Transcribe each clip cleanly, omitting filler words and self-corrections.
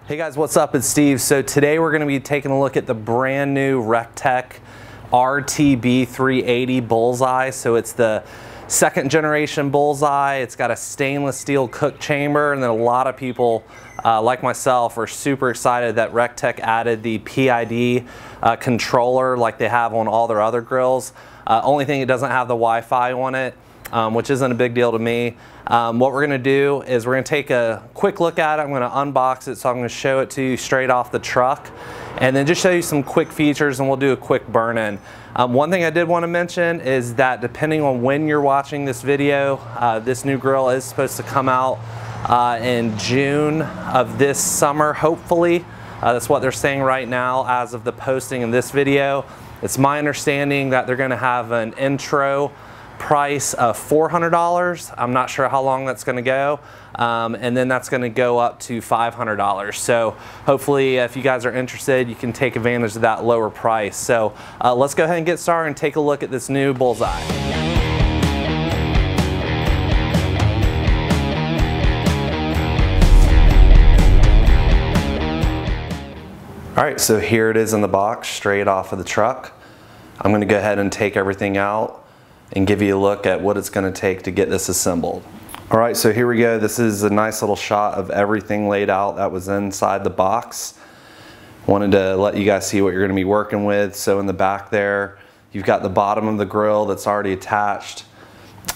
Hey guys, what's up? It's Steve. So today we're going to be taking a look at the brand new RecTech RTB380 Bullseye. So it's the second generation Bullseye. It's got a stainless steel cook chamber, and then a lot of people like myself are super excited that RecTech added the PID controller like they have on all their other grills. Only thing, it doesn't have the Wi-Fi on it, which isn't a big deal to me. What we're going to do is we're going to take a quick look at it. I'm going to unbox it, so I'm going to show it to you straight off the truck and then just show you some quick features, and we'll do a quick burn-in. One thing I did want to mention is that depending on when you're watching this video, this new grill is supposed to come out in June of this summer, hopefully. That's what they're saying right now as of the posting in this video. It's my understanding that they're going to have an intro price of $400. I'm not sure how long that's going to go, and then that's going to go up to $500. So hopefully if you guys are interested, you can take advantage of that lower price. So let's go ahead and get started and take a look at this new Bullseye. All right, so here it is in the box, straight off of the truck. I'm going to go ahead and take everything out and give you a look at what it's going to take to get this assembled. All right, so here we go. This is a nice little shot of everything laid out that was inside the box. Wanted to let you guys see what you're going to be working with. So in the back there, you've got the bottom of the grill that's already attached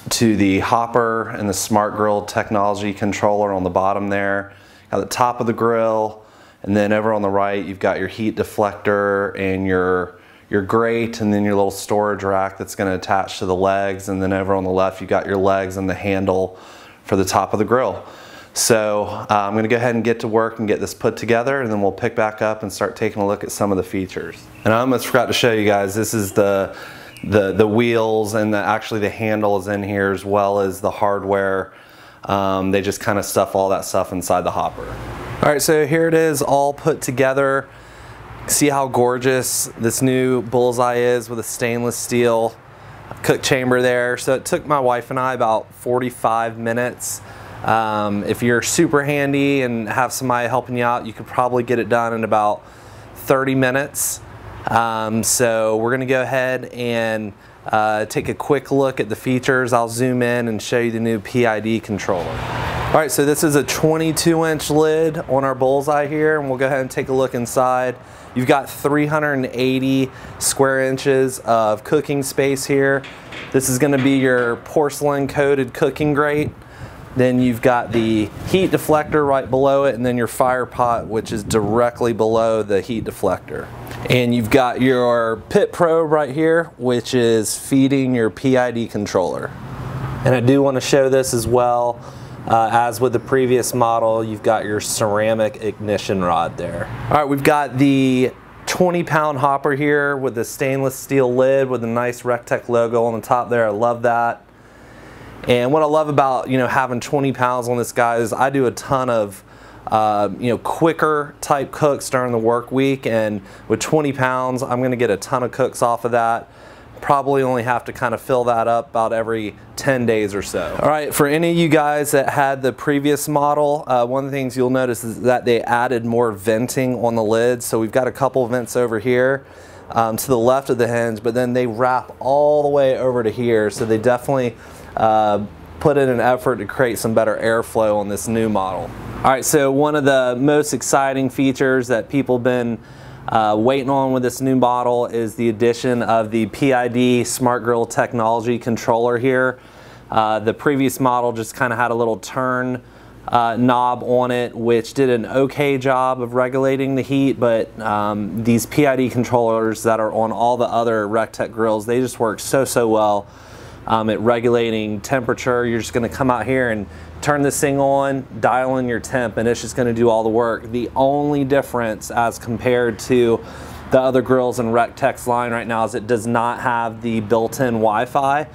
to the hopper and the Smart Grill technology controller on the bottom there. Got the top of the grill, and then over on the right, you've got your heat deflector and your grate, and then your little storage rack that's going to attach to the legs, and then over on the left you've got your legs and the handle for the top of the grill. So I'm going to go ahead and get to work and get this put together, and then we'll pick back up and start taking a look at some of the features. And I almost forgot to show you guys, this is the wheels, and actually the handle is in here as well as the hardware. They just kind of stuff all that stuff inside the hopper. All right, so here it is all put together. See how gorgeous this new Bullseye is with a stainless steel cook chamber there. So it took my wife and I about 45 minutes. If you're super handy and have somebody helping you out, you could probably get it done in about 30 minutes. So we're going to go ahead and take a quick look at the features. I'll zoom in and show you the new PID controller. All right, so this is a 22-inch lid on our Bullseye here, and we'll go ahead and take a look inside. You've got 380 square inches of cooking space here. This is going to be your porcelain coated cooking grate. Then you've got the heat deflector right below it, and then your fire pot, which is directly below the heat deflector. And you've got your pit probe right here, which is feeding your PID controller. And I do want to show this as well. As with the previous model, you've got your ceramic ignition rod there. All right, we've got the 20-pound hopper here with the stainless steel lid with a nice RecTech logo on the top there. I love that. And what I love about having 20 pounds on this guy is I do a ton of quicker type cooks during the work week, and with 20 pounds, I'm going to get a ton of cooks off of that. Probably only have to kind of fill that up about every 10 days or so. All right, for any of you guys that had the previous model, one of the things you'll notice is that they added more venting on the lid. So we've got a couple of vents over here to the left of the hinge, but then they wrap all the way over to here. So they definitely put in an effort to create some better airflow on this new model. All right, so one of the most exciting features that people have been waiting on with this new model is the addition of the PID Smart Grill technology controller here. The previous model just kind of had a little turn knob on it, which did an okay job of regulating the heat, but these PID controllers that are on all the other RecTech grills, they just work so well at regulating temperature. You're just going to come out here and turn this thing on, dial in your temp, and it's just going to do all the work. The only difference as compared to the other grills in RecTech's line right now is it does not have the built-in Wi-Fi.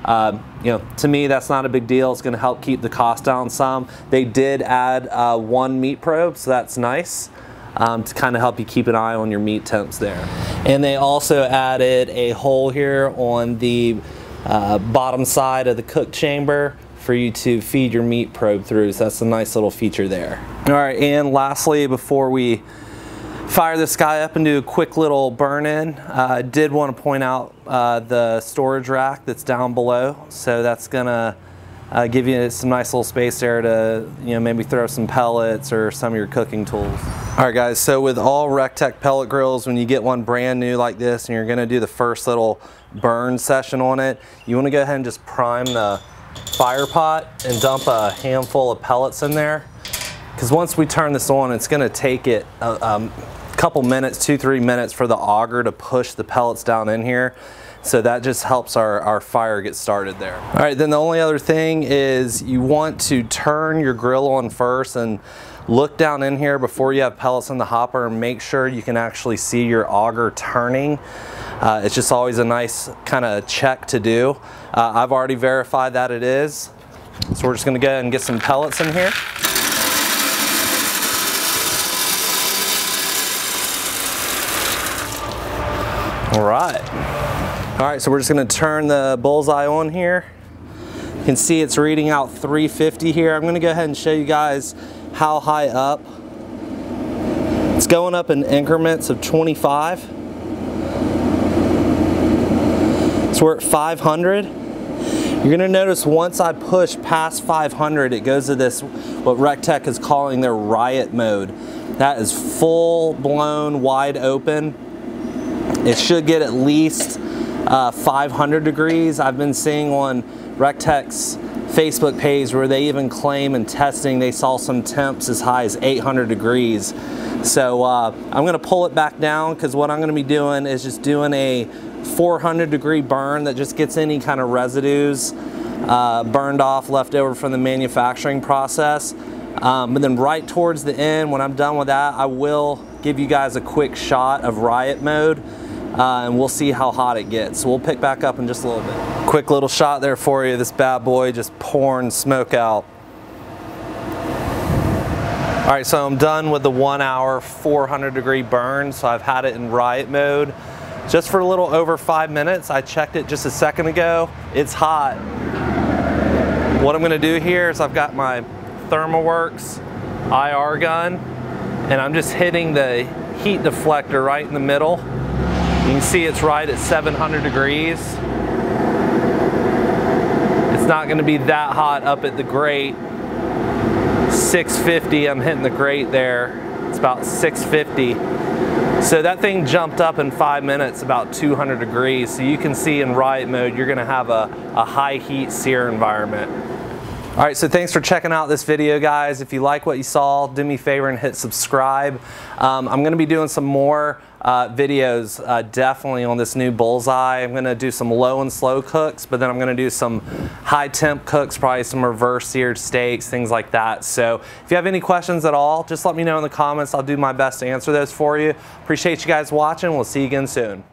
To me, that's not a big deal. It's going to help keep the cost down some. They did add one meat probe, so that's nice to kind of help you keep an eye on your meat temps there. And they also added a hole here on the bottom side of the cook chamber for you to feed your meat probe through. So that's a nice little feature there. All right, and lastly, before we fire this guy up and do a quick little burn in, I did want to point out the storage rack that's down below. So that's gonna give you some nice little space there to, you know, maybe throw some pellets or some of your cooking tools. All right guys, so with all RecTech pellet grills, when you get one brand new like this and you're gonna do the first little burn session on it, you wanna go ahead and just prime the fire pot and dump a handful of pellets in there. Because once we turn this on, it's gonna take it a couple minutes, 2-3 minutes for the auger to push the pellets down in here. So that just helps our fire get started there. All right, then the only other thing is you want to turn your grill on first and look down in here before you have pellets in the hopper and make sure you can actually see your auger turning. It's just always a nice kind of check to do. I've already verified that it is. So we're just gonna go ahead and get some pellets in here. All right, so we're just gonna turn the bullseye on here. You can see it's reading out 350 here. I'm gonna go ahead and show you guys how high up. It's going up in increments of 25. So we're at 500. You're gonna notice once I push past 500, it goes to this, what RecTech is calling their riot mode. That is full blown, wide open. It should get at least 500 degrees. I've been seeing on RecTech's Facebook page where they even claim in testing they saw some temps as high as 800 degrees. So I'm gonna pull it back down because what I'm gonna be doing is just doing a 400 degree burn that just gets any kind of residues burned off, left over from the manufacturing process. But then right towards the end, when I'm done with that, I will give you guys a quick shot of riot mode. And we'll see how hot it gets. So we'll pick back up in just a little bit. Quick little shot there for you. This bad boy just pouring smoke out. All right, so I'm done with the 1 hour, 400 degree burn. So I've had it in riot mode just for a little over 5 minutes. I checked it just a second ago. It's hot. What I'm gonna do here is I've got my ThermoWorks IR gun and I'm just hitting the heat deflector right in the middle. You can see it's right at 700 degrees. It's not gonna be that hot up at the grate. 650, I'm hitting the grate there. It's about 650. So that thing jumped up in 5 minutes, about 200 degrees. So you can see in riot mode, you're gonna have a high heat sear environment. All right, so thanks for checking out this video, guys. If you like what you saw, do me a favor and hit subscribe. I'm gonna be doing some more videos definitely on this new Bullseye. I'm gonna do some low and slow cooks, but then I'm gonna do some high temp cooks, probably some reverse seared steaks, things like that. So if you have any questions at all, just let me know in the comments. I'll do my best to answer those for you. Appreciate you guys watching. We'll see you again soon.